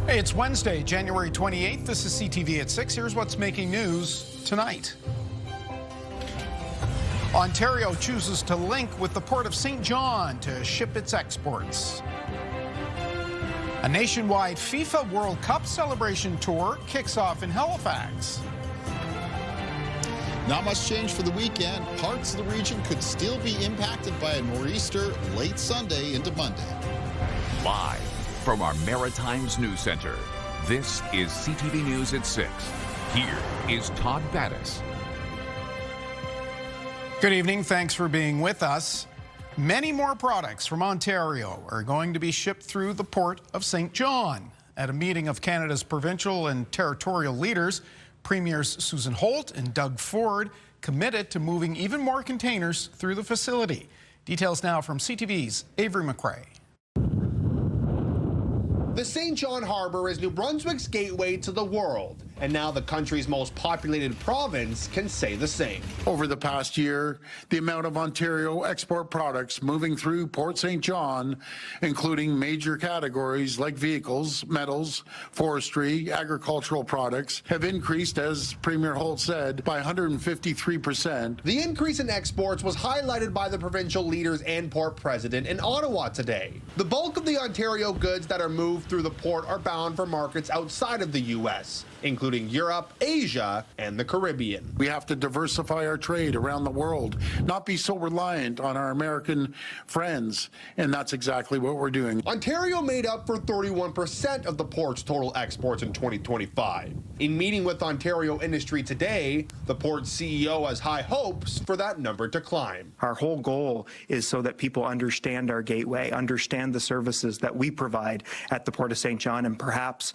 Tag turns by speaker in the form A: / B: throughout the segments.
A: Hey, it's Wednesday, January 28th. This is CTV at 6. Here's what's making news tonight. Ontario chooses to link with the Port of St. John to ship its exports. A nationwide FIFA World Cup celebration tour kicks off in Halifax.
B: Not much change for the weekend. Parts of the region could still be impacted by a nor'easter late Sunday into Monday.
C: Live from our Maritime's News Center, this is CTV News at 6. Here is Todd Battis.
A: Good evening. Thanks for being with us. Many more products from Ontario are going to be shipped through the Port of St. John. At a meeting of Canada's provincial and territorial leaders, Premiers Susan Holt and Doug Ford committed to moving even more containers through the facility. Details now from CTV's Avery McRae.
D: The St. John Harbour is New Brunswick's gateway to the world, and now the country's most populated province can say the same.
E: Over the past year, the amount of Ontario export products moving through Port St. John, including major categories like vehicles, metals, forestry, agricultural products, have increased, as Premier Holt said, by 153%.
D: The increase in exports was highlighted by the provincial leaders and port president in Ottawa today. The bulk of the Ontario goods that are moved through the port are bound for markets outside of the U.S., including Europe, Asia, and the Caribbean.
E: We have to diversify our trade around the world, not be so reliant on our American friends, and that's exactly what we're doing.
D: Ontario made up for 31% of the port's total exports in 2025. In meeting with Ontario industry today, the port's CEO has high hopes for that number to climb.
F: Our whole goal is so that people understand our gateway, understand the services that we provide at the Port of St. John, and perhaps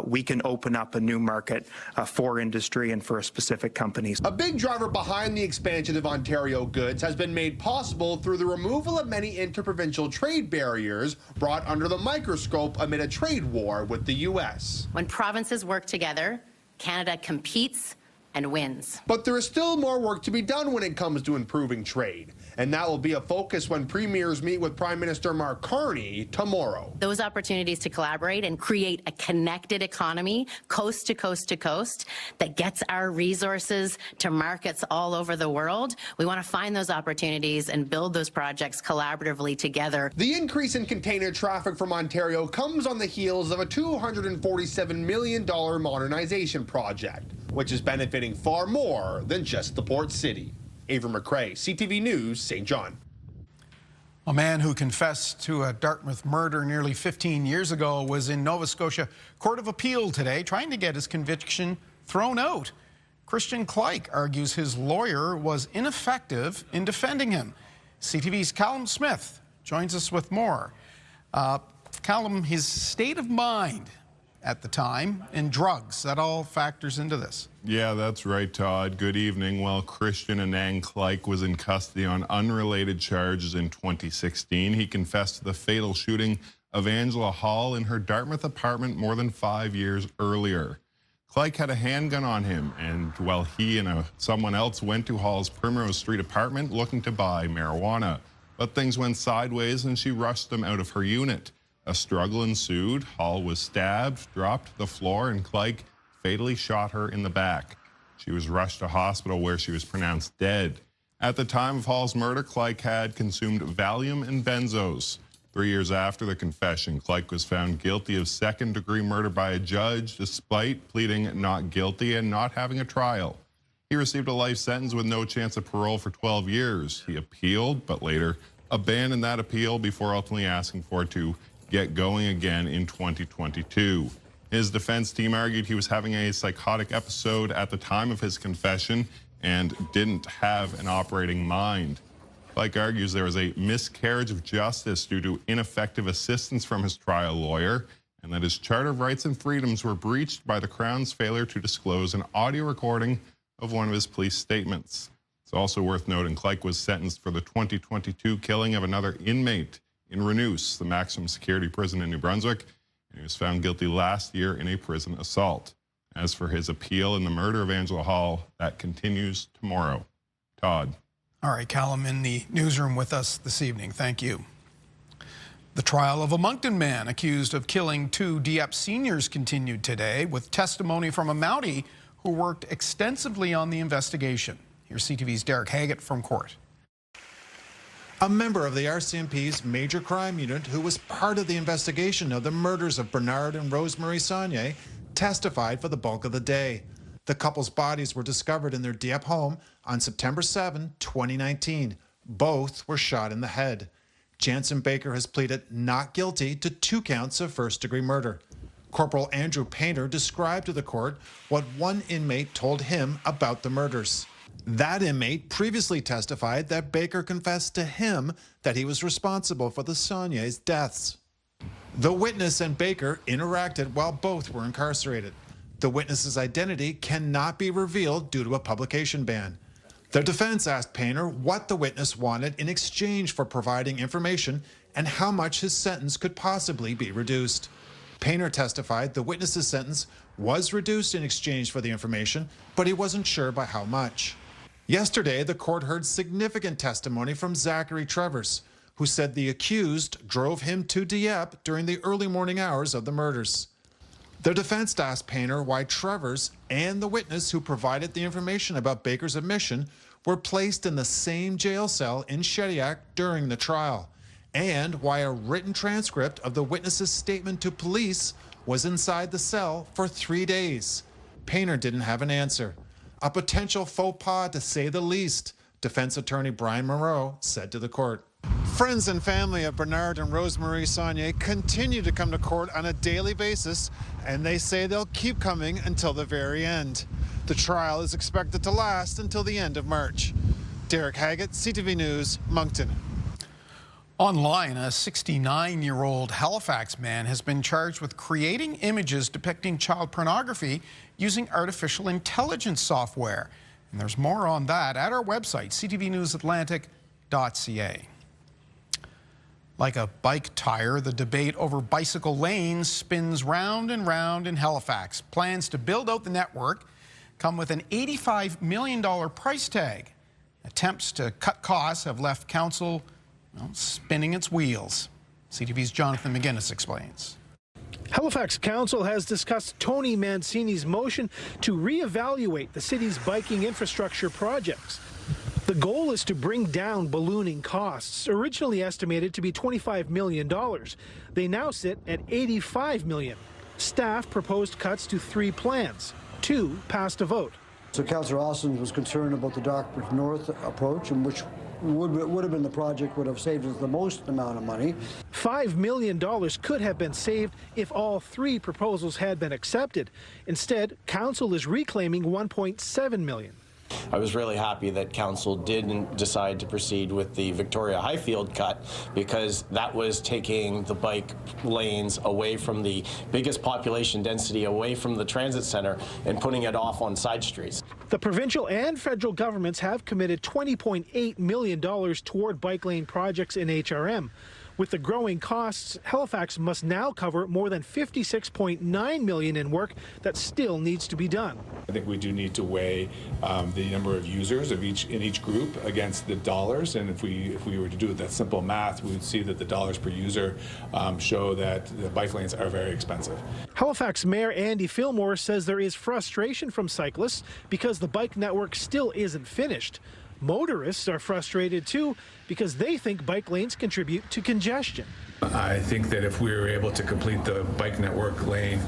F: we can open up a new market for industry and for specific companies.
D: A big driver behind the expansion of Ontario goods has been made possible through the removal of many interprovincial trade barriers brought under the microscope amid a trade war with the U.S.
G: When provinces work together, Canada competes and wins.
D: But there is still more work to be done when it comes to improving trade, and that will be a focus when premiers meet with Prime Minister Mark Carney tomorrow.
G: Those opportunities to collaborate and create a connected economy, coast to coast to coast, that gets our resources to markets all over the world. We want to find those opportunities and build those projects collaboratively together.
D: The increase in container traffic from Ontario comes on the heels of a $247 million modernization project, which is benefiting far more than just the port city. Avery McRae, CTV News, St. John.
A: A man who confessed to a Dartmouth murder nearly 15 years ago was in Nova Scotia Court of Appeal today, trying to get his conviction thrown out. Christian Kleik argues his lawyer was ineffective in defending him. CTV's Callum Smith joins us with more. Callum, his state of mind at the time and drugs, that all factors into this.
H: Yeah, that's right, Todd. Good evening. Well, Christian Anang Kleik was in custody on unrelated charges in 2016. He confessed to the fatal shooting of Angela Hall in her Dartmouth apartment more than 5 years earlier. Kleik had a handgun on him, and while he and someone else went to Hall's Primrose Street apartment looking to buy marijuana. But things went sideways and she rushed them out of her unit. A struggle ensued. Hall was stabbed, dropped to the floor, and Kleik fatally shot her in the back. She was rushed to hospital where she was pronounced dead. At the time of Hall's murder, Kleik had consumed Valium and benzos. 3 years after the confession, Kleik was found guilty of second-degree murder by a judge, despite pleading not guilty and not having a trial. He received a life sentence with no chance of parole for 12 years. He appealed, but later abandoned that appeal before ultimately asking for it to get going again in 2022. His defense team argued he was having a psychotic episode at the time of his confession and didn't have an operating mind. Kleik argues there was a miscarriage of justice due to ineffective assistance from his trial lawyer, and that his Charter of Rights and Freedoms were breached by the Crown's failure to disclose an audio recording of one of his police statements. It's also worth noting Kleik was sentenced for the 2022 killing of another inmate in Renouse, the maximum security prison in New Brunswick, and he was found guilty last year in a prison assault. As for his appeal in the murder of Angela Hall, that continues tomorrow. Todd.
A: All right, Callum in the newsroom with us this evening. Thank you. The trial of a Moncton man accused of killing 2 Dieppe seniors continued today with testimony from a Mountie who worked extensively on the investigation. Here's CTV's Derek Haggett from court.
I: A member of the RCMP's major crime unit who was part of the investigation of the murders of Bernard and Rosemary Saunier testified for the bulk of the day. The couple's bodies were discovered in their Dieppe home on September 7, 2019. Both were shot in the head. Jansen Baker has pleaded not guilty to 2 counts of first-degree murder. Corporal Andrew Painter described to the court what one inmate told him about the murders. That inmate previously testified that Baker confessed to him that he was responsible for the Sauniers' deaths. The witness and Baker interacted while both were incarcerated. The witness's identity cannot be revealed due to a publication ban. The defense asked Painter what the witness wanted in exchange for providing information and how much his sentence could possibly be reduced. Painter testified the witness's sentence was reduced in exchange for the information, but he wasn't sure by how much. Yesterday, the court heard significant testimony from Zachary Trevors, who said the accused drove him to Dieppe during the early morning hours of the murders. The defense asked Painter why Trevors and the witness who provided the information about Baker's admission were placed in the same jail cell in Shediac during the trial, and why a written transcript of the witness's statement to police was inside the cell for 3 days. Painter didn't have an answer. A potential faux pas, to say the least, defense attorney Brian Moreau said to the court. Friends and family of Bernard and Rosemary Saunier continue to come to court on a daily basis, and they say they'll keep coming until the very end. The trial is expected to last until the end of March. Derek Haggett, CTV News, Moncton.
A: Online, a 69-year-old Halifax man has been charged with creating images depicting child pornography using artificial intelligence software. And there's more on that at our website, ctvnewsatlantic.ca. Like a bike tire, the debate over bicycle lanes spins round and round in Halifax. Plans to build out the network come with an $85 million price tag. Attempts to cut costs have left council spinning its wheels. CTV's Jonathan McGuinness explains.
J: Halifax Council has discussed Tony Mancini's motion to reevaluate the city's biking infrastructure projects. The goal is to bring down ballooning costs, originally estimated to be $25 million. They now sit at $85 million. Staff proposed cuts to 3 plans. 2 passed a vote.
K: So Councillor Austin was concerned about the Dartmouth North approach, and which would have been the project would have saved us the most amount of money.
J: $5 million could have been saved if all 3 proposals had been accepted. Instead, Council is reclaiming $1.7 million.
L: I was really happy that Council didn't decide to proceed with the Victoria Highfield cut, because that was taking the bike lanes away from the biggest population density, away from the transit center, and putting it off on side streets.
J: The provincial and federal governments have committed $20.8 million toward bike lane projects in HRM. With the growing costs, Halifax must now cover more than $56.9 million in work that still needs to be done.
M: I think we do need to weigh the number of users in each group against the dollars, and if we were to do that simple math, we would see that the dollars per user show that the bike lanes are very expensive.
J: Halifax Mayor Andy Fillmore says there is frustration from cyclists because the bike network still isn't finished. Motorists are frustrated too because they think bike lanes contribute to congestion.
M: I think that if we were able to complete the bike network lane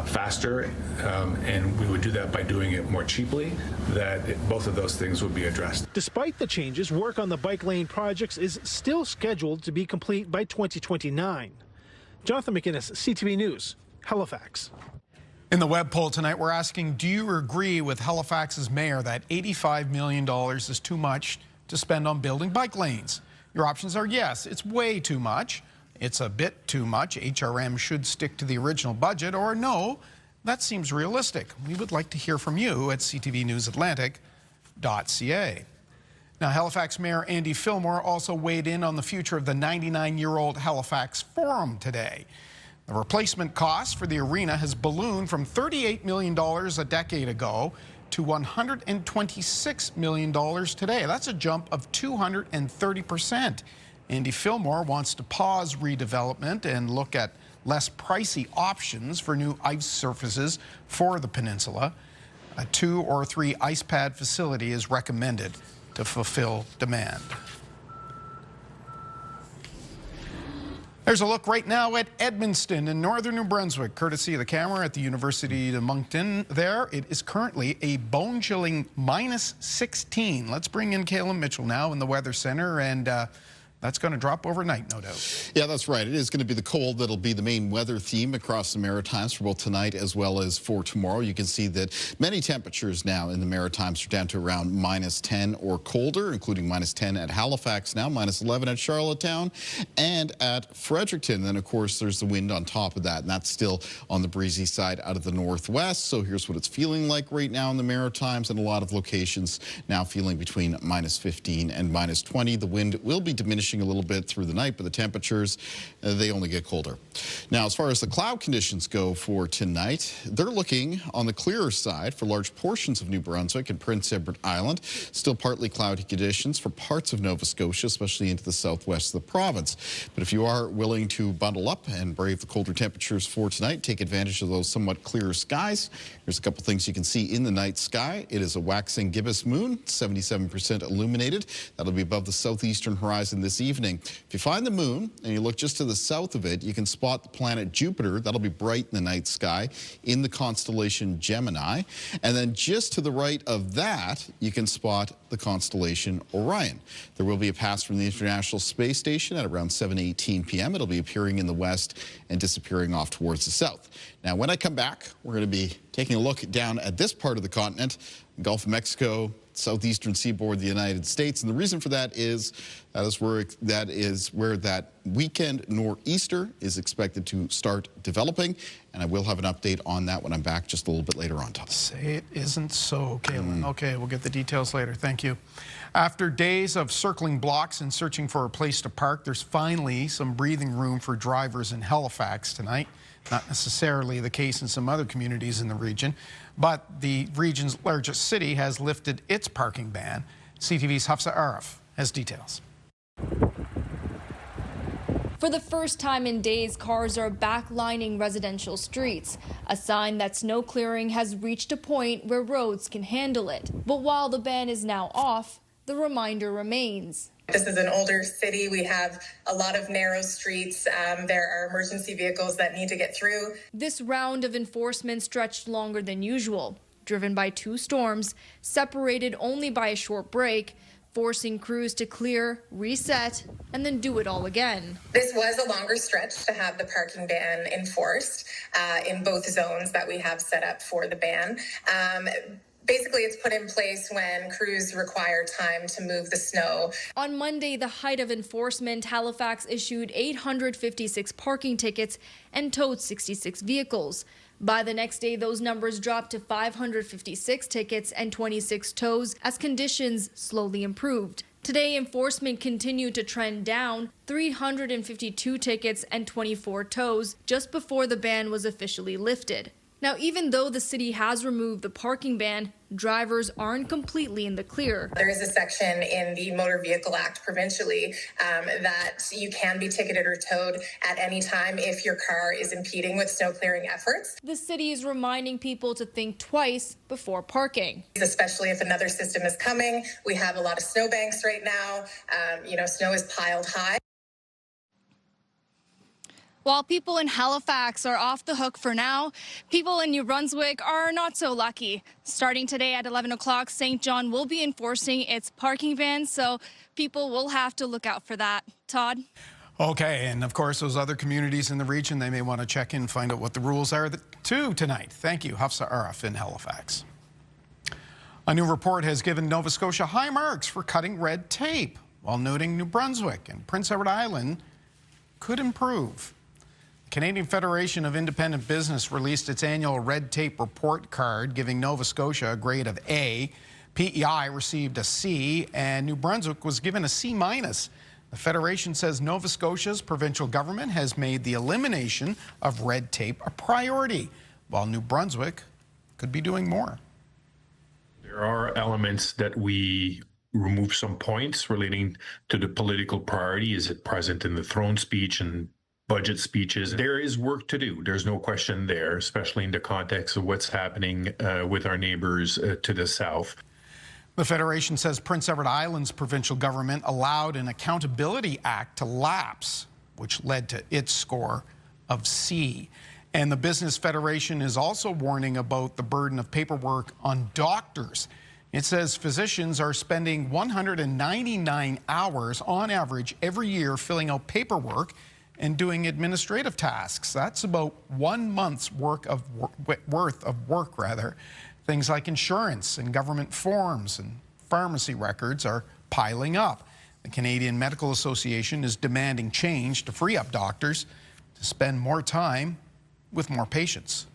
M: faster, and we would do that by doing it more cheaply, that both of those things would be addressed.
J: Despite the changes, work on the bike lane projects is still scheduled to be complete by 2029. Jonathan McInnes, CTV News, Halifax.
A: In the web poll tonight, we're asking, do you agree with Halifax's mayor that $85 million is too much to spend on building bike lanes? Your options are yes, it's way too much, it's a bit too much, HRM should stick to the original budget, or no, that seems realistic. We would like to hear from you at ctvnewsatlantic.ca. Now, Halifax Mayor Andy Fillmore also weighed in on the future of the 99-year-old Halifax Forum today. The replacement cost for the arena has ballooned from $38 million a decade ago to $126 million today. That's a jump of 230%. Andy Fillmore wants to pause redevelopment and look at less pricey options for new ice surfaces for the peninsula. A 2 or 3 ice pad facility is recommended to fulfill demand. There's a look right now at Edmundston in northern New Brunswick, courtesy of the camera at the University of Moncton there. It is currently a bone-chilling -16. Let's bring in Caleb Mitchell now in the Weather Center, and that's going to drop overnight, no doubt.
B: Yeah, that's right. It is going to be the cold that'll be the main weather theme across the Maritimes for both tonight as well as for tomorrow. You can see that many temperatures now in the Maritimes are down to around -10 or colder, including -10 at Halifax now, -11 at Charlottetown and at Fredericton. Then, of course, there's the wind on top of that, and that's still on the breezy side out of the northwest. So here's what it's feeling like right now in the Maritimes, and a lot of locations now feeling between -15 and -20. The wind will be diminishing a little bit through the night, but the temperatures, they only get colder. Now, as far as the cloud conditions go for tonight, they're looking on the clearer side for large portions of New Brunswick and Prince Edward Island. Still partly cloudy conditions for parts of Nova Scotia, especially into the southwest of the province. But if you are willing to bundle up and brave the colder temperatures for tonight, take advantage of those somewhat clearer skies. Here's a couple things you can see in the night sky. It is a waxing gibbous moon, 77% illuminated. That'll be above the southeastern horizon this evening. If you find the moon and you look just to the south of it, you can spot the planet Jupiter. That'll be bright in the night sky in the constellation Gemini. And then just to the right of that, you can spot the constellation Orion. There will be a pass from the International Space Station at around 7:18 p.m. It'll be appearing in the west and disappearing off towards the south. Now, when I come back, we're going to be taking a look down at this part of the continent, Gulf of Mexico, southeastern seaboard of the United States. And the reason for that is that is where that weekend nor'easter is expected to start developing. And I will have an update on that when I'm back just a little bit later on.
A: Say it isn't so, Kaylin. Okay, we'll get the details later. Thank you. After days of circling blocks and searching for a place to park, there's finally some breathing room for drivers in Halifax tonight. Not necessarily the case in some other communities in the region, but the region's largest city has lifted its parking ban. CTV's Hafsa Arif has details.
N: For the first time in days, cars are backlining residential streets, a sign that snow clearing has reached a point where roads can handle it. But while the ban is now off, the reminder remains.
O: This is an older city. We have a lot of narrow streets. There are emergency vehicles that need to get through.
N: This round of enforcement stretched longer than usual, driven by 2 storms, separated only by a short break, forcing crews to clear, reset, and then do it all again.
O: This was a longer stretch to have the parking ban enforced in both zones that we have set up for the ban. Basically, it's put in place when crews require time to move the snow.
N: On Monday, the height of enforcement, Halifax issued 856 parking tickets and towed 66 vehicles. By the next day, those numbers dropped to 556 tickets and 26 tows as conditions slowly improved. Today, enforcement continued to trend down, 352 tickets and 24 tows just before the ban was officially lifted. Now, even though the city has removed the parking ban, drivers aren't completely in the clear.
O: There is a section in the Motor Vehicle Act provincially that you can be ticketed or towed at any time if your car is impeding with snow clearing efforts.
N: The city is reminding people to think twice before parking.
O: Especially if another system is coming. We have a lot of snowbanks right now. Snow is piled high.
N: While people in Halifax are off the hook for now, people in New Brunswick are not so lucky. Starting today at 11 o'clock, St. John will be enforcing its parking ban, so people will have to look out for that. Todd?
A: Okay, and of course, those other communities in the region, they may want to check in and find out what the rules are too tonight. Thank you, Hafsa Arif in Halifax. A new report has given Nova Scotia high marks for cutting red tape, while noting New Brunswick and Prince Edward Island could improve. Canadian Federation of Independent Business released its annual red tape report card, giving Nova Scotia a grade of A. PEI received a C, and New Brunswick was given a C-. The Federation says Nova Scotia's provincial government has made the elimination of red tape a priority, while New Brunswick could be doing more.
P: There are elements that we remove some points relating to the political priority. Is it present in the throne speech and budget speeches? There is work to do. There's no question there, especially in the context of what's happening with our neighbors to the south.
A: The Federation says Prince Edward Island's provincial government allowed an Accountability Act to lapse, which led to its score of C. And the Business Federation is also warning about the burden of paperwork on doctors. It says physicians are spending 199 hours on average every year filling out paperwork and doing administrative tasks. That's about 1 month's worth of work. Things like insurance and government forms and pharmacy records are piling up. The Canadian Medical Association is demanding change to free up doctors to spend more time with more patients.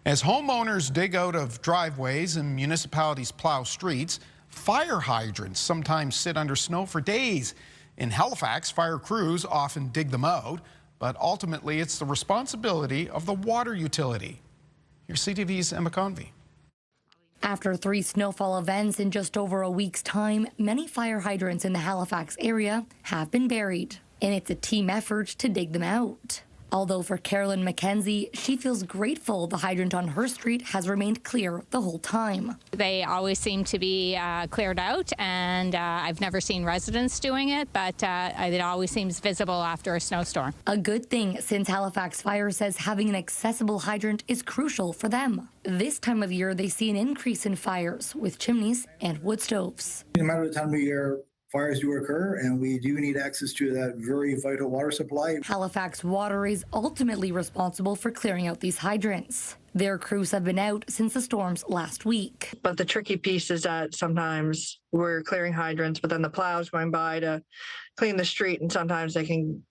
A: As homeowners dig out of driveways and municipalities plow streets, fire hydrants sometimes sit under snow for days. In Halifax, fire crews often dig them out, but ultimately it's the responsibility of the water utility. Here's CTV's Emma Convey.
Q: After 3 snowfall events in just over a week's time, many fire hydrants in the Halifax area have been buried, and it's a team effort to dig them out. Although for Carolyn McKenzie, she feels grateful the hydrant on her street has remained clear the whole time.
R: They always seem to be cleared out, and I've never seen residents doing it, but it always seems visible after a snowstorm.
Q: A good thing, since Halifax Fire says having an accessible hydrant is crucial for them. This time of year, they see an increase in fires with chimneys and wood stoves.
S: No matter the time of year, fires do occur, and we do need access to that very vital water supply.
Q: Halifax Water is ultimately responsible for clearing out these hydrants. Their crews have been out since the storms last week.
T: But the tricky piece is that sometimes we're clearing hydrants, but then the plow's going by to clean the street, and sometimes they can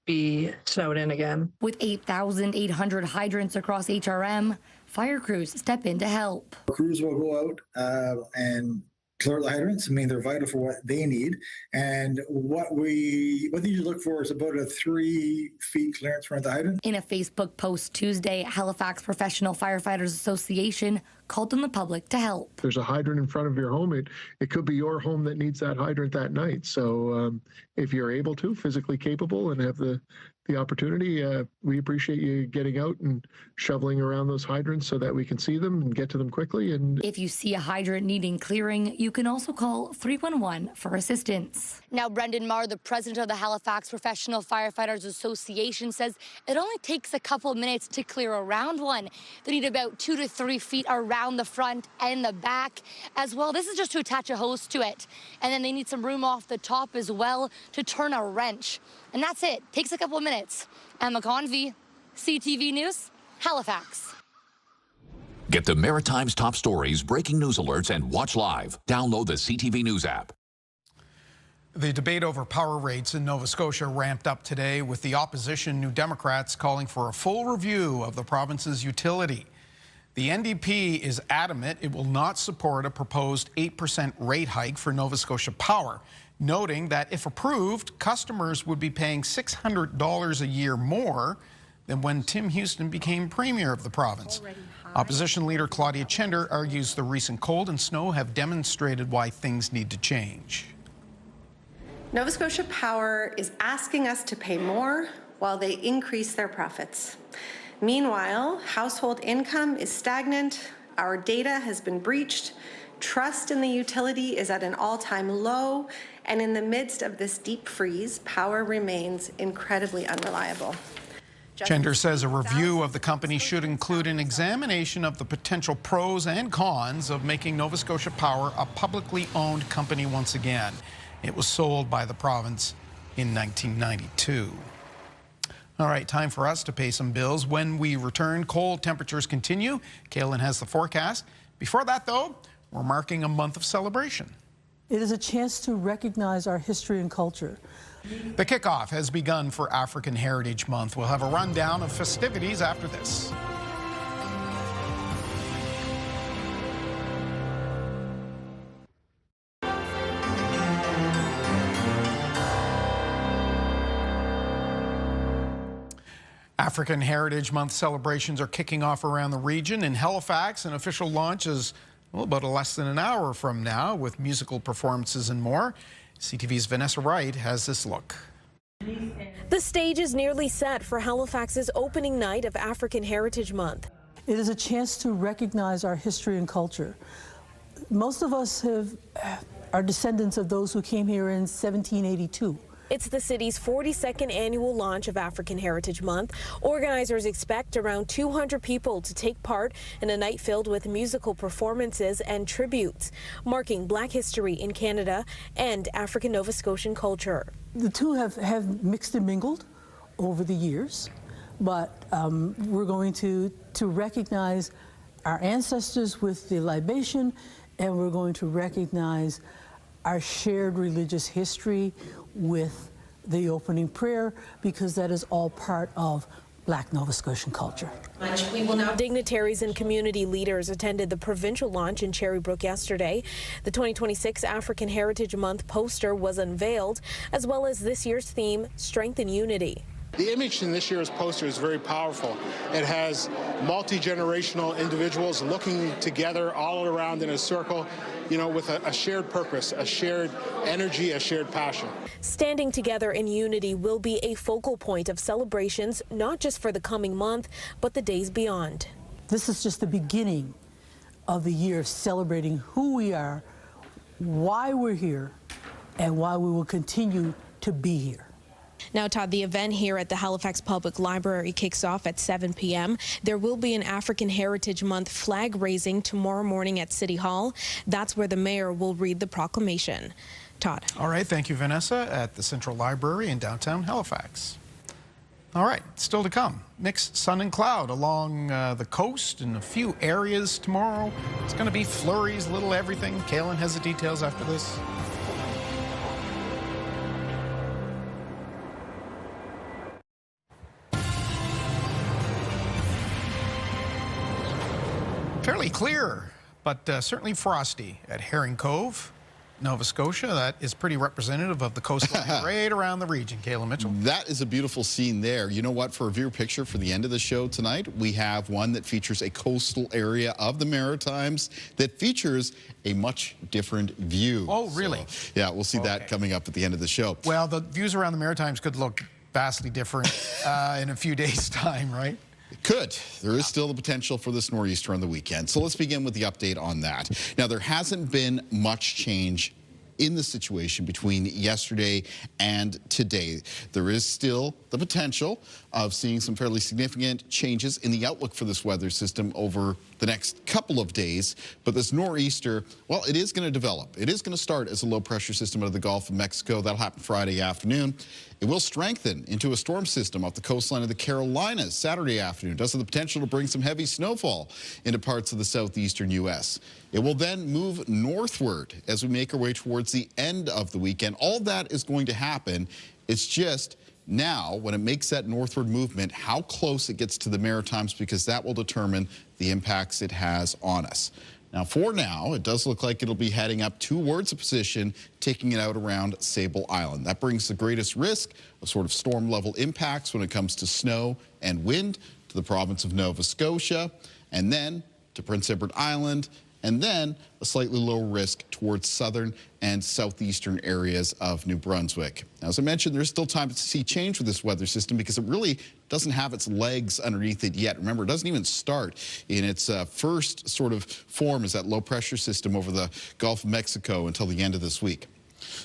T: be snowed in again.
Q: With 8,800 hydrants across HRM, fire crews step in to help.
S: Crews will go out and clear the hydrants. I mean, they're vital for what they need. And what they usually look for is about a 3 feet clearance from the hydrant.
Q: In a Facebook post Tuesday, Halifax Professional Firefighters Association called on the public to help.
U: There's a hydrant in front of your home. It could be your home that needs that hydrant that night. So if you're able to, physically capable, and have the opportunity, we appreciate you getting out and shoveling around those hydrants so that we can see them and get to them quickly. And
Q: if you see a hydrant needing clearing, you can also call 311 for assistance. Now, Brendan Marr, the president of the Halifax Professional Firefighters Association, says it only takes a couple minutes to clear around one. They need about 2 to 3 feet around the front and the back as well. This is just to attach a hose to it. And then they need some room off the top as well to turn a wrench. And that's it. Takes a couple of minutes. Emma Convey, CTV News, Halifax.
C: Get the Maritime's top stories, breaking news alerts, and watch live. Download the CTV News app.
A: The debate over power rates in Nova Scotia ramped up today, with the opposition New Democrats calling for a full review of the province's utility. The NDP is adamant it will not support a proposed 8% rate hike for Nova Scotia Power, noting that if approved, customers would be paying $600 a year more than when Tim Houston became Premier of the province. Opposition leader Claudia Chender argues the recent cold and snow have demonstrated why things need to change.
V: Nova Scotia Power is asking us to pay more while they increase their profits. Meanwhile, household income is stagnant, our data has been breached, trust in the utility is at an all-time low, and in the midst of this deep freeze, power remains incredibly unreliable.
A: Chender says a review of the company should include an examination of the potential pros and cons of making Nova Scotia Power a publicly owned company once again. It was sold by the province in 1992. All right, time for us to pay some bills. When we return, cold temperatures continue. Kaylin has the forecast. Before that, though, we're marking a month of celebration.
W: It is a chance to recognize our history and culture.
A: The kickoff has begun for African Heritage Month. We'll have a rundown of festivities after this. African Heritage Month celebrations are kicking off around the region. In Halifax, an official launch is Well, about less than an hour from now with musical performances and more. CTV's Vanessa Wright has this look.
E: The stage is nearly set for Halifax's opening night of African Heritage Month.
W: It is a chance to recognize our history and culture. Most of us are descendants of those who came here in 1782.
E: It's the city's 42nd annual launch of African Heritage Month. Organizers expect around 200 people to take part in a night filled with musical performances and tributes, marking Black history in Canada and African Nova Scotian culture.
W: The two have mixed and mingled over the years, but we're going to recognize our ancestors with the libation, and we're going to recognize our shared religious history with the opening prayer, because that is all part of Black Nova Scotian culture.
E: Dignitaries and community leaders attended the provincial launch in Cherrybrook yesterday. The 2026 African Heritage Month poster was unveiled, as well as this year's theme, Strength and Unity.
F: The image in this year's poster is very powerful. It has multi-generational individuals looking together all around in a circle, you know, with a shared purpose, a shared energy, a shared passion.
E: Standing together in unity will be a focal point of celebrations, not just for the coming month, but the days beyond.
W: This is just the beginning of the year, celebrating who we are, why we're here, and why we will continue to be here.
E: Now, Todd, the event here at the Halifax Public Library kicks off at 7 p.m. There will be an African Heritage Month flag raising tomorrow morning at City Hall. That's where the mayor will read the proclamation. Todd.
A: All right, thank you, Vanessa, at the Central Library in downtown Halifax. All right, still to come. Mixed sun and cloud along the coast in a few areas tomorrow. It's going to be flurries, little everything. Kaylin has the details after this. Fairly clear, but certainly frosty at Herring Cove, Nova Scotia. That is pretty representative of the coastline right around the region. Kayla Mitchell.
B: That is a beautiful scene there. You know what? For a viewer picture for the end of the show tonight, we have one that features a coastal area of the Maritimes that features a much different view.
A: Oh, really?
B: So, yeah, we'll see that coming up at the end of the show.
A: Well, the views around the Maritimes could look vastly different in a few days' time, right?
B: It could. There is still the potential for this nor'easter on the weekend. So let's begin with the update on that. Now, there hasn't been much change in the situation between yesterday and today. There is still the potential of seeing some fairly significant changes in the outlook for this weather system over the next couple of days. But this nor'easter, well, it is going to develop. It is going to start as a low-pressure system out of the Gulf of Mexico. That'll happen Friday afternoon. It will strengthen into a storm system off the coastline of the Carolinas Saturday afternoon. It does have the potential to bring some heavy snowfall into parts of the southeastern U.S. It will then move northward as we make our way towards the end of the weekend. All that is going to happen. It's just now, when it makes that northward movement, how close it gets to the Maritimes, because that will determine the impacts it has on us. Now, for now, it does look like it'll be heading up towards a position, taking it out around Sable Island. That brings the greatest risk of sort of storm-level impacts when it comes to snow and wind to the province of Nova Scotia, and then to Prince Edward Island, and then a slightly lower risk towards southern and southeastern areas of New Brunswick. Now, as I mentioned, there's still time to see change with this weather system because it really doesn't have its legs underneath it yet. Remember, it doesn't even start in its first sort of form as that low-pressure system over the Gulf of Mexico until the end of this week.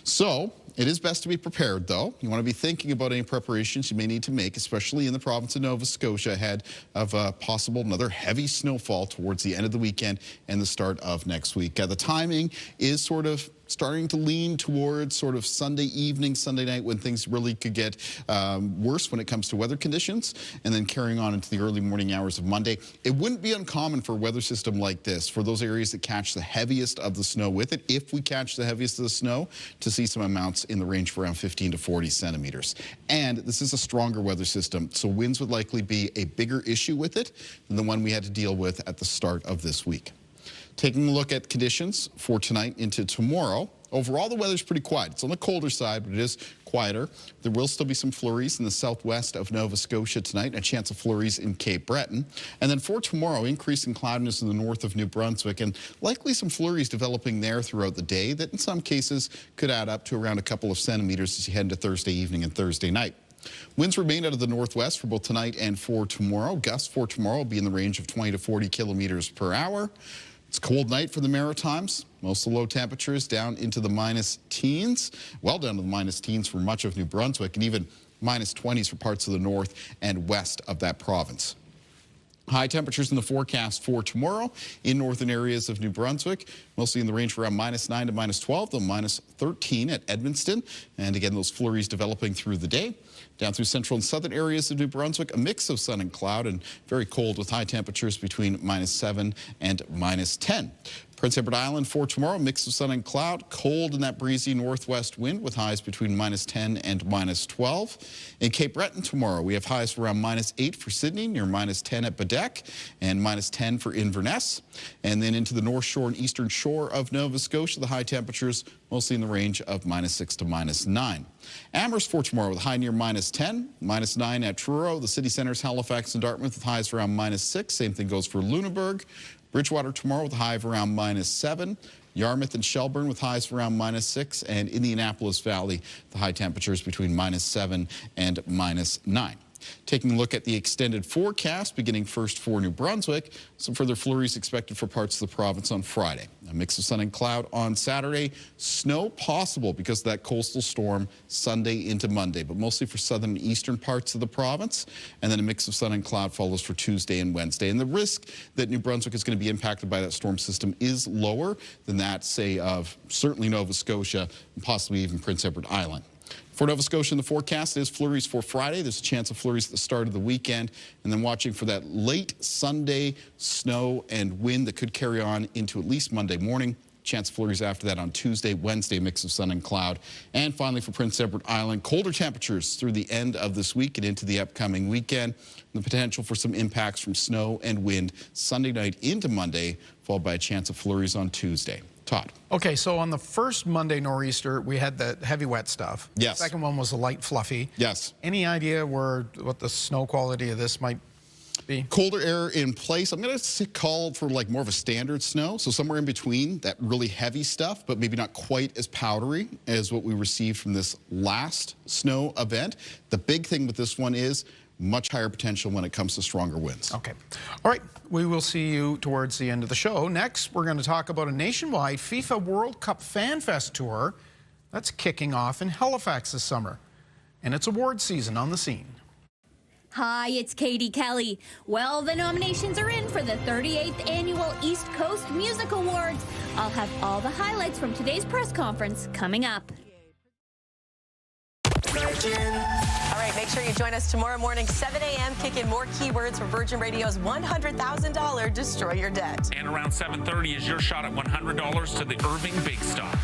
B: So it is best to be prepared, though. You want to be thinking about any preparations you may need to make, especially in the province of Nova Scotia, ahead of possible another heavy snowfall towards the end of the weekend and the start of next week. The timing is sort of starting to lean towards sort of Sunday evening, Sunday night, when things really could get worse when it comes to weather conditions, and then carrying on into the early morning hours of Monday. It wouldn't be uncommon for a weather system like this, for those areas that catch the heaviest of the snow with it, if we catch the heaviest of the snow, to see some amounts in the range of around 15 to 40 centimeters. And this is a stronger weather system, so winds would likely be a bigger issue with it than the one we had to deal with at the start of this week. Taking a look at conditions for tonight into tomorrow, overall the weather's pretty quiet. It's on the colder side, but it is quieter. There will still be some flurries in the southwest of Nova Scotia tonight, and a chance of flurries in Cape Breton. And then for tomorrow, increasing cloudiness in the north of New Brunswick, and likely some flurries developing there throughout the day that in some cases could add up to around a couple of centimeters as you head into Thursday evening and Thursday night. Winds remain out of the northwest for both tonight and for tomorrow. Gusts for tomorrow will be in the range of 20 to 40 kilometers per hour. It's a cold night for the Maritimes. Most of the low temperatures down into the minus teens, well down to the minus teens for much of New Brunswick, and even minus 20s for parts of the north and west of that province. High temperatures in the forecast for tomorrow in northern areas of New Brunswick, mostly in the range of around minus 9 to minus 12, though minus 13 at Edmundston. And again, those flurries developing through the day. Down through central and southern areas of New Brunswick, a mix of sun and cloud and very cold with high temperatures between minus 7 and minus 10. Prince Edward Island for tomorrow, mix of sun and cloud, cold in that breezy northwest wind with highs between minus 10 and minus 12. In Cape Breton tomorrow, we have highs for around minus 8 for Sydney, near minus 10 at Baddeck, and minus 10 for Inverness. And then into the north shore and eastern shore of Nova Scotia, the high temperatures mostly in the range of minus 6 to minus 9. Amherst for tomorrow with a high near minus 10, minus 9 at Truro. The city centers, Halifax and Dartmouth with highs around minus 6. Same thing goes for Lunenburg. Bridgewater tomorrow with a high of around minus 7. Yarmouth and Shelburne with highs around minus 6. And Indianapolis Valley, the high temperatures between minus 7 and minus 9. Taking a look at the extended forecast, beginning first for New Brunswick, some further flurries expected for parts of the province on Friday. A mix of sun and cloud on Saturday. Snow possible because of that coastal storm Sunday into Monday, but mostly for southern and eastern parts of the province. And then a mix of sun and cloud follows for Tuesday and Wednesday. And the risk that New Brunswick is going to be impacted by that storm system is lower than that, say, of certainly Nova Scotia and possibly even Prince Edward Island. For Nova Scotia in the forecast is flurries for Friday. There's a chance of flurries at the start of the weekend. And then watching for that late Sunday snow and wind that could carry on into at least Monday morning. Chance of flurries after that on Tuesday, Wednesday, mix of sun and cloud. And finally for Prince Edward Island, colder temperatures through the end of this week and into the upcoming weekend. The potential for some impacts from snow and wind Sunday night into Monday, followed by a chance of flurries on Tuesday. Todd.
A: Okay, so on the first Monday nor'easter, we had the heavy wet stuff.
B: Yes.
A: The second one was the light fluffy.
B: Yes.
A: Any idea what the snow quality of this might be?
B: Colder air in place. I'm going to call for like more of a standard snow, so somewhere in between that really heavy stuff, but maybe not quite as powdery as what we received from this last snow event. The big thing with this one is much higher potential when it comes to stronger winds.
A: Okay. All right. We will see you towards the end of the show. Next, we're going to talk about a nationwide FIFA World Cup Fan Fest tour that's kicking off in Halifax this summer. And it's award season on the scene.
D: Hi, it's Katie Kelly. Well, the nominations are in for the 38th Annual East Coast Music Awards. I'll have all the highlights from today's press conference coming up.
G: All right, make sure you join us tomorrow morning, 7 a.m. Kick in more keywords for Virgin Radio's $100,000 Destroy Your Debt.
H: And around 7:30 is your shot at $100 to the Irving Big Stop.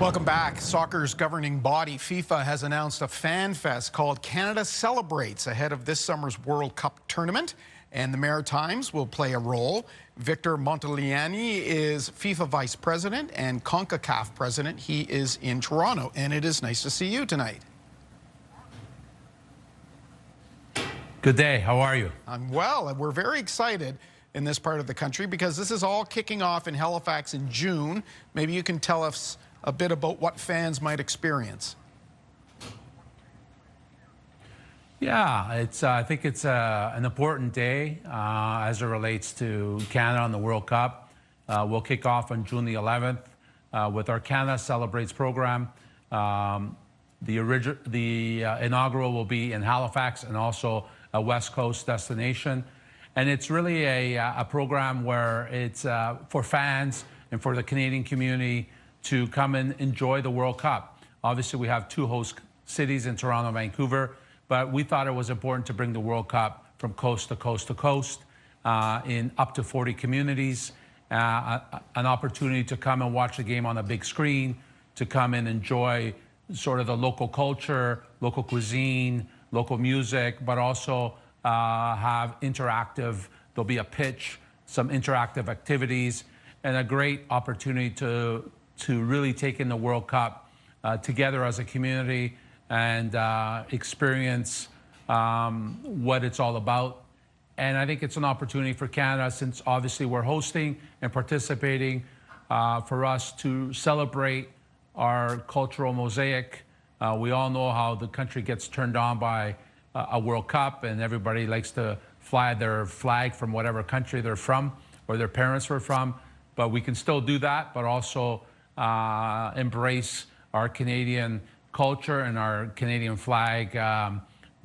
A: Welcome back. Soccer's governing body, FIFA, has announced a fan fest called Canada Celebrates ahead of this summer's World Cup tournament. And the Maritimes will play a role. Victor Montoliani is FIFA Vice President and CONCACAF President. He is in Toronto, and it is nice to see you tonight.
X: Good day. How are you?
A: I'm well, and we're very excited in this part of the country because this is all kicking off in Halifax in June. Maybe you can tell us a bit about what fans might experience.
X: Yeah, I think it's an important day as it relates to Canada and the World Cup. We'll kick off on June the 11th with our Canada Celebrates program. The inaugural will be in Halifax and also a West Coast destination. And it's really a program where it's for fans and for the Canadian community to come and enjoy the World Cup. Obviously, we have two host cities in Toronto and Vancouver, but we thought it was important to bring the World Cup from coast to coast to coast in up to 40 communities, an opportunity to come and watch the game on a big screen, to come and enjoy sort of the local culture, local cuisine, local music, but also have there'll be a pitch, some interactive activities, and a great opportunity to really take in the World Cup together as a community and experience what it's all about. And I think it's an opportunity for Canada, since obviously we're hosting and participating, for us to celebrate our cultural mosaic. We all know how the country gets turned on by a World Cup, and everybody likes to fly their flag from whatever country they're from or their parents were from. But we can still do that, but also embrace our Canadian culture and our Canadian flag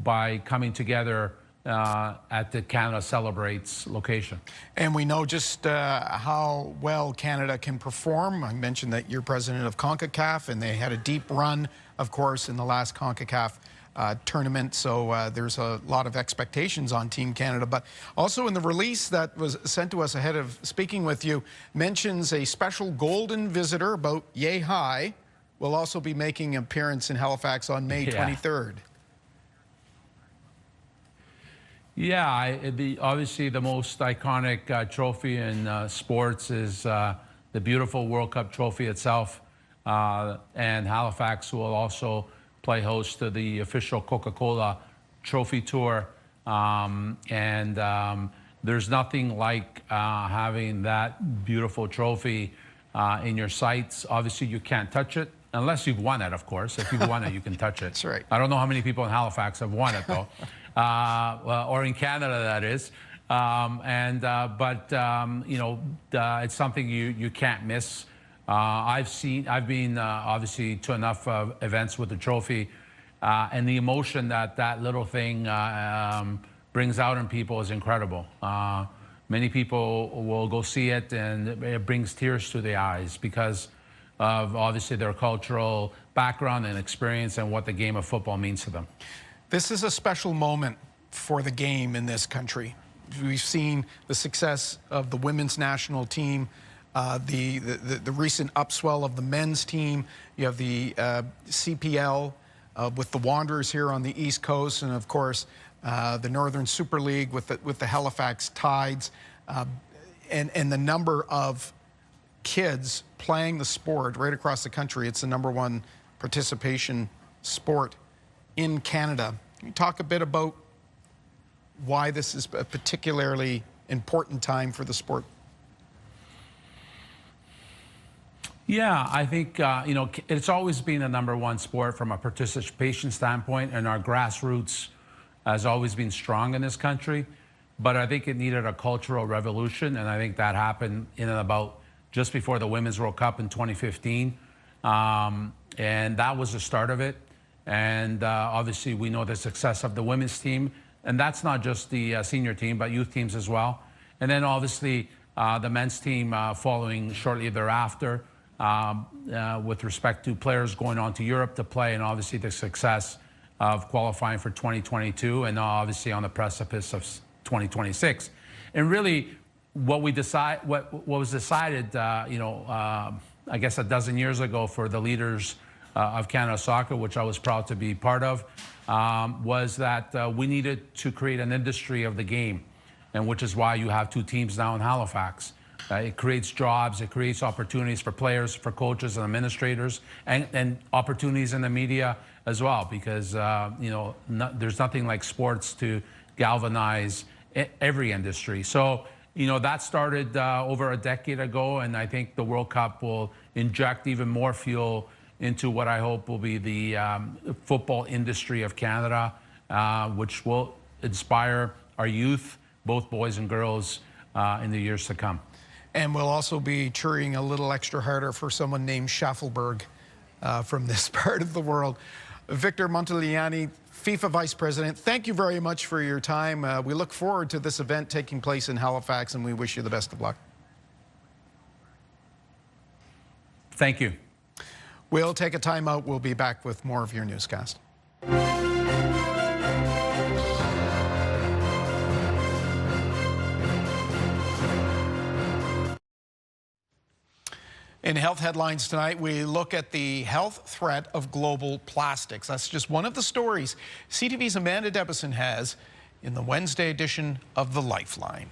X: by coming together at the Canada Celebrates location.
A: And we know just how well Canada can perform. I mentioned that you're president of CONCACAF, and they had a deep run, of course, in the last CONCACAF tournament. So there's a lot of expectations on Team Canada. But also in the release that was sent to us ahead of speaking with you, mentions a special golden visitor about yay high will also be making an appearance in Halifax on May 23rd.
X: Yeah, obviously the most iconic trophy in sports is the beautiful World Cup trophy itself. And Halifax will also play host to the official Coca-Cola Trophy Tour. There's nothing like having that beautiful trophy in your sights. Obviously, you can't touch it unless you've won it, of course. If you've won it, you can touch it.
A: That's right.
X: I don't know how many people in Halifax have won it, though. Or in Canada, that is. It's something you can't miss. I've been obviously to enough events with the trophy, and the emotion that little thing brings out in people is incredible. Many people will go see it, and it brings tears to their eyes because of obviously their cultural background and experience and what the game of football means to them.
A: This is a special moment for the game in this country. We've seen the success of the women's national team, the recent upswell of the men's team. You have the CPL with the Wanderers here on the East Coast, and of course the Northern Super League with the Halifax Tides, and the number of kids playing the sport right across the country. It's the #1 participation sport in Canada. Can you talk a bit about why this is a particularly important time for the sport?
X: Yeah, I think, it's always been the #1 sport from a participation standpoint, and our grassroots has always been strong in this country. But I think it needed a cultural revolution, and I think that happened in and about just before the Women's World Cup in 2015. And that was the start of it. And obviously, we know the success of the women's team. And that's not just the senior team, but youth teams as well. And then obviously, the men's team following shortly thereafter with respect to players going on to Europe to play, and obviously the success of qualifying for 2022, and obviously on the precipice of 2026. And really, what was decided, I guess a dozen years ago for the leaders of Canada Soccer, which I was proud to be part of, was that we needed to create an industry of the game, and which is why you have 2 teams now in Halifax. It creates jobs, it creates opportunities for players, for coaches and administrators, and opportunities in the media as well, because there's nothing like sports to galvanize every industry. So that started over a decade ago, and I think the World Cup will inject even more fuel into what I hope will be the football industry of Canada, which will inspire our youth, both boys and girls, in the years to come.
A: And we'll also be cheering a little extra harder for someone named Schaffelberg from this part of the world. Victor Montagliani, FIFA Vice President, thank you very much for your time. We look forward to this event taking place in Halifax, and we wish you the best of luck.
X: Thank you.
A: We'll take a time out. We'll be back with more of your newscast. In health headlines tonight, we look at the health threat of global plastics. That's just one of the stories CTV's Amanda Debison has in the Wednesday edition of The Lifeline.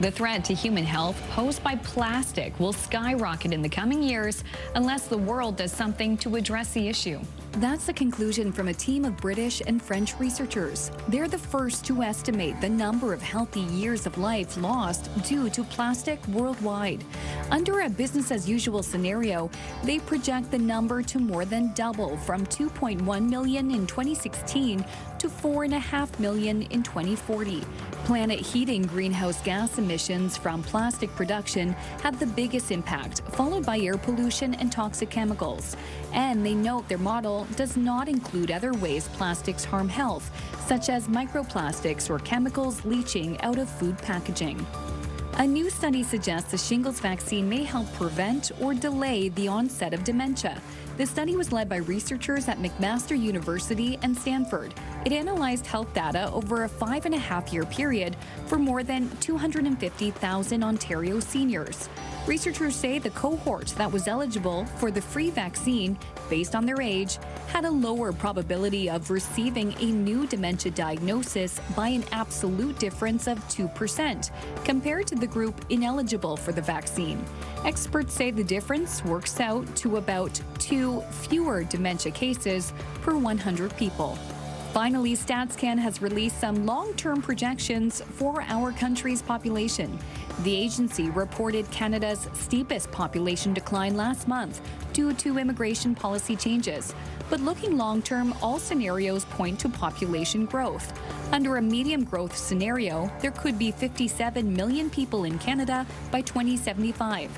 I: The threat to human health posed by plastic will skyrocket in the coming years unless the world does something to address the issue.
K: That's the conclusion from a team of British and French researchers. They're the first to estimate the number of healthy years of life lost due to plastic worldwide. Under a business-as-usual scenario, they project the number to more than double from 2.1 million in 2016 to 4.5 million in 2040. Planet heating greenhouse gas emissions from plastic production have the biggest impact, followed by air pollution and toxic chemicals. And they note their model does not include other ways plastics harm health, such as microplastics or chemicals leaching out of food packaging. A new study suggests the shingles vaccine may help prevent or delay the onset of dementia. The study was led by researchers at McMaster University and Stanford. It analyzed health data over a 5.5-year period for more than 250,000 Ontario seniors. Researchers say the cohort that was eligible for the free vaccine, based on their age, had a lower probability of receiving a new dementia diagnosis by an absolute difference of 2% compared to the group ineligible for the vaccine. Experts say the difference works out to about 2 fewer dementia cases per 100 people. Finally, StatsCan has released some long-term projections for our country's population. The agency reported Canada's steepest population decline last month due to immigration policy changes. But looking long-term, all scenarios point to population growth. Under a medium growth scenario, there could be 57 million people in Canada by 2075.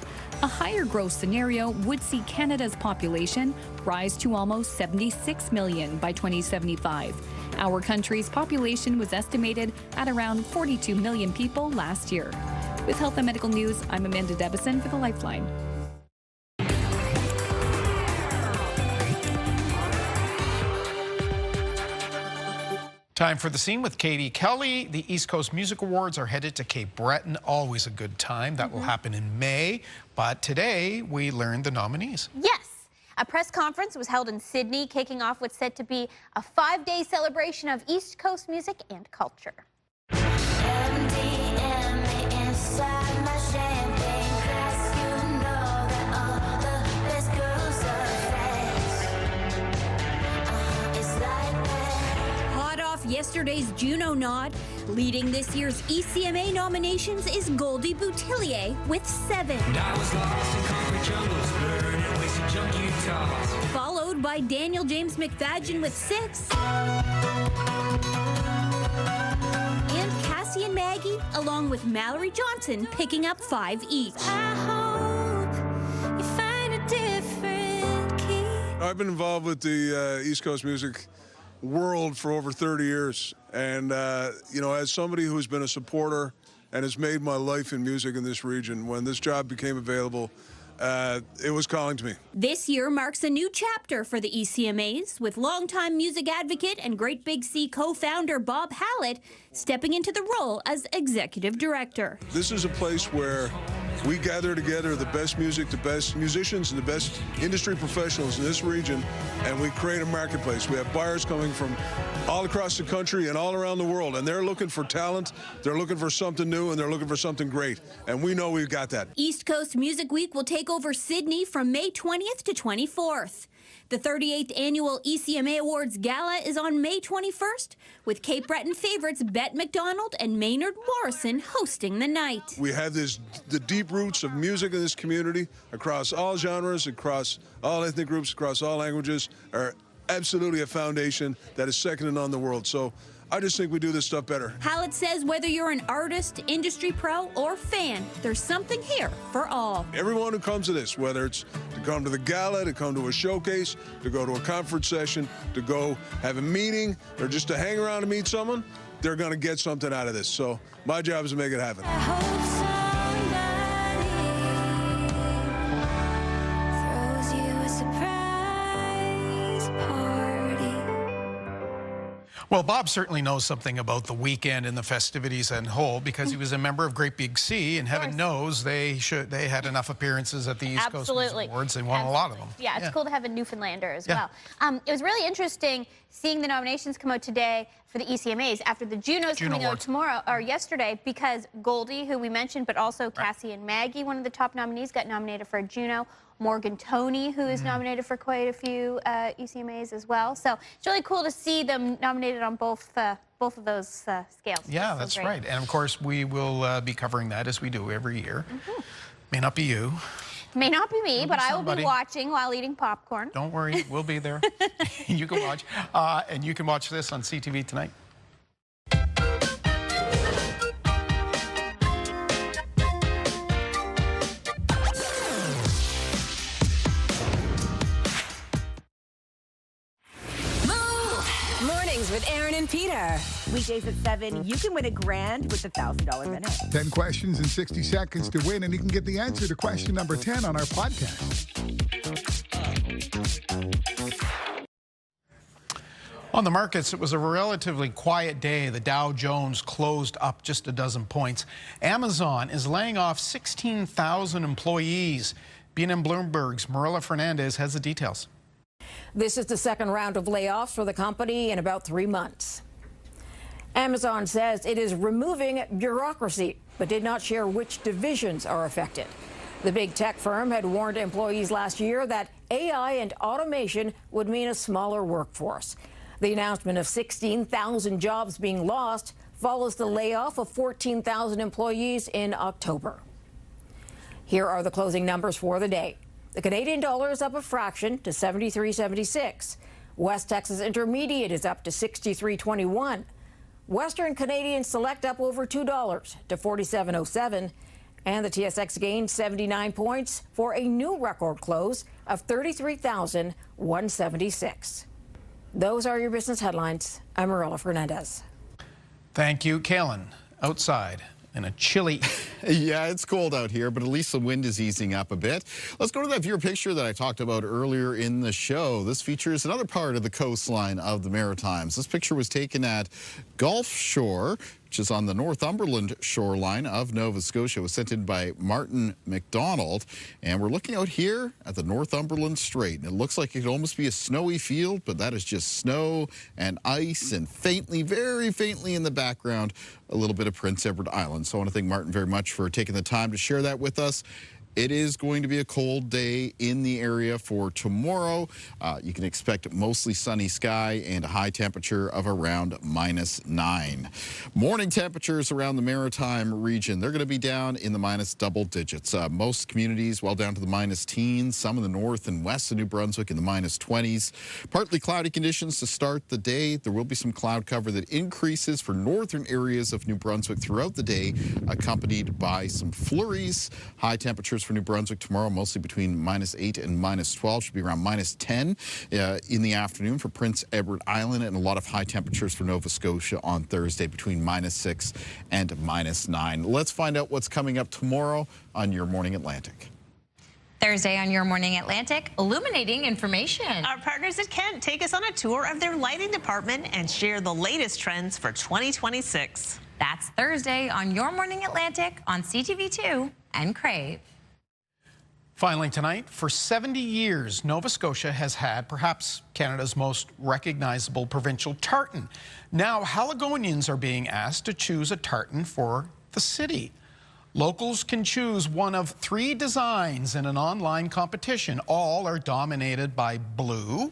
K: A higher growth scenario would see Canada's population rise to almost 76 million by 2075. Our country's population was estimated at around 42 million people last year. With Health and Medical News, I'm Amanda Debison for The Lifeline.
A: Time for The Scene with Katie Kelly. The East Coast Music Awards are headed to Cape Breton. Always a good time. That will happen in May. But today, we learned the nominees.
D: Yes. A press conference was held in Sydney, kicking off what's said to be a 5-day celebration of East Coast music and culture. Yesterday's Juno nod. Leading this year's ECMA nominations is Goldie Boutillier with 7. Followed by Daniel James McFadgen with 6. And Cassie and Maggie, along with Mallory Johnson, picking up 5 each. I hope you find a different key.
L: I've been involved with the East Coast music world for over 30 years. And, you know, as somebody who's been a supporter and has made my life in music in this region, when this job became available, it was calling to me.
D: This year marks a new chapter for the ECMAs, with longtime music advocate and Great Big Sea co-founder Bob Hallett stepping into the role as executive director.
L: This is a place where we gather together the best music, the best musicians, and the best industry professionals in this region, and we create a marketplace. We have buyers coming from all across the country and all around the world, and they're looking for talent, they're looking for something new, and they're looking for something great. And we know we've got that.
D: East Coast Music Week will take over Sydney from May 20th to 24th. The 38th Annual ECMA Awards Gala is on May 21st, with Cape Breton favorites Bette McDonald and Maynard Morrison hosting the night.
L: We have the deep roots of music in this community across all genres, across all ethnic groups, across all languages, are absolutely a foundation that is second to none in the world. So I just think we do this stuff better.
D: Hallett says whether you're an artist, industry pro, or fan, there's something here for all.
L: Everyone who comes to this, whether it's to come to the gala, to come to a showcase, to go to a conference session, to go have a meeting, or just to hang around and meet someone, they're going to get something out of this. So my job is to make it happen.
A: Well, Bob certainly knows something about the weekend and the festivities and whole because he was a member of Great Big C, and heaven knows they had enough appearances at the East Coast Music Awards. They won a lot of them.
J: Yeah, it's cool to have a Newfoundlander as well. It was really interesting seeing the nominations come out today for the ECMAs after the Junos coming out tomorrow or yesterday, because Goldie, who we mentioned, but also Cassie and Maggie, one of the top nominees, got nominated for a Juno. Morgan Toney, who is nominated for quite a few ECMAs as well. So it's really cool to see them nominated on both of those scales.
A: Yeah, that's right. And of course, we will be covering that as we do every year. May not be you.
J: May not be me, but I will be watching while eating popcorn.
A: Don't worry, we'll be there. You can watch. And you can watch this on CTV tonight.
M: With Aaron and Peter. Weekdays at 7, you can win $1,000 with the $1,000 minute.
N: 10 questions in 60 seconds to win, and you can get the answer to question number 10 on our podcast.
A: On the markets, it was a relatively quiet day. The Dow Jones closed up just a dozen points. Amazon is laying off 16,000 employees. BNN Bloomberg's Marilla Fernandez has the details.
O: This is the second round of layoffs for the company in about 3 months. Amazon says it is removing bureaucracy, but did not share which divisions are affected. The big tech firm had warned employees last year that AI and automation would mean a smaller workforce. The announcement of 16,000 jobs being lost follows the layoff of 14,000 employees in October. Here are the closing numbers for the day. The Canadian dollar is up a fraction to 73.76. West Texas Intermediate is up to 63.21. Western Canadian Select up over $2 to 47.07. And the TSX gained 79 points for a new record close of 33,176. Those are your business headlines. I'm Marilla Fernandez.
A: Thank you, Kalen. Outside in a chilly.
B: Yeah, it's cold out here, but at least the wind is easing up a bit. Let's go to that viewer picture that I talked about earlier in the show. This features another part of the coastline of the Maritimes. This picture was taken at Gulf Shore, which is on the Northumberland shoreline of Nova Scotia. It was sent in by Martin McDonald. And we're looking out here at the Northumberland Strait. And it looks like it could almost be a snowy field, but that is just snow and ice and faintly, very faintly in the background, a little bit of Prince Edward Island. So I want to thank Martin very much for taking the time to share that with us. It is going to be a cold day in the area for tomorrow. You can expect mostly sunny sky and a high temperature of around -9. Morning temperatures around the Maritime region, they're going to be down in the minus double digits. Most communities well down to the minus teens, some in the north and west of New Brunswick in the minus 20s. Partly cloudy conditions to start the day. There will be some cloud cover that increases for northern areas of New Brunswick throughout the day, accompanied by some flurries. High temperatures for New Brunswick tomorrow, mostly between -8 and -12. Should be around -10 in the afternoon for Prince Edward Island, and a lot of high temperatures for Nova Scotia on Thursday between -6 and -9. Let's find out what's coming up tomorrow on Your Morning Atlantic.
Y: Thursday on Your Morning Atlantic, illuminating information.
Z: Our partners at Kent take us on a tour of their lighting department and share the latest trends for 2026.
Y: That's Thursday on Your Morning Atlantic on CTV2 and Crave.
A: Finally tonight, for 70 years, Nova Scotia has had perhaps Canada's most recognizable provincial tartan. Now, Haligonians are being asked to choose a tartan for the city. Locals can choose one of 3 designs in an online competition. All are dominated by blue,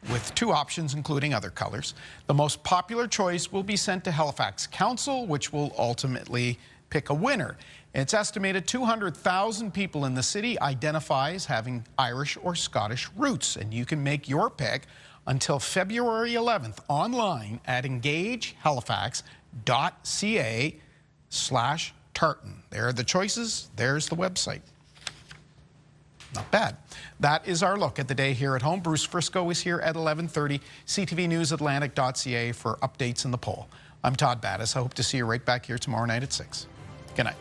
A: with 2 options including other colors. The most popular choice will be sent to Halifax Council, which will ultimately pick a winner. It's estimated 200,000 people in the city identify as having Irish or Scottish roots, and you can make your pick until February 11th online at engagehalifax.ca/tartan. There are the choices. There's the website. Not bad. That is our look at the day here at home. Bruce Frisco is here at 11:30. CTVNewsAtlantic.ca for updates in the poll. I'm Todd Battis. I hope to see you right back here tomorrow night at 6. Good night.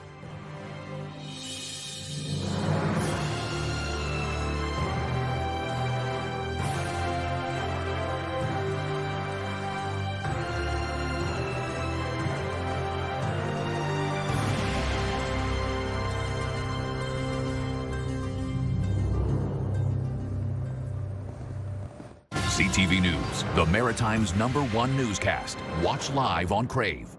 C: CTV News, the Maritime's #1 newscast. Watch live on Crave.